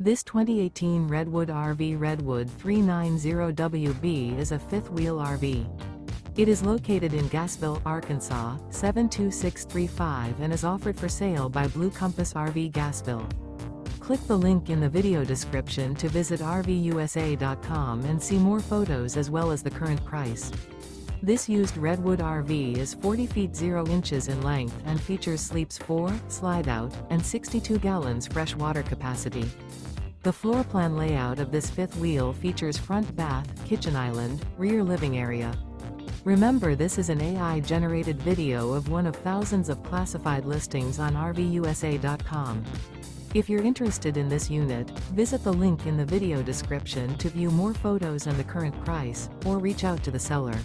This 2018 Redwood RV Redwood 390WB is a fifth-wheel RV. It is located in Gassville, Arkansas, 72635 and is offered for sale by Blue Compass RV Gassville. Click the link in the video description to visit RVUSA.com and see more photos as well as the current price. This used Redwood RV is 40 feet 0 inches in length and features sleeps 4, slide-out, and 62 gallons fresh water capacity. The floor plan layout of this fifth wheel features front bath, kitchen island, rear living area. Remember, this is an AI-generated video of one of thousands of classified listings on RVUSA.com. If you're interested in this unit, visit the link in the video description to view more photos and the current price, or reach out to the seller.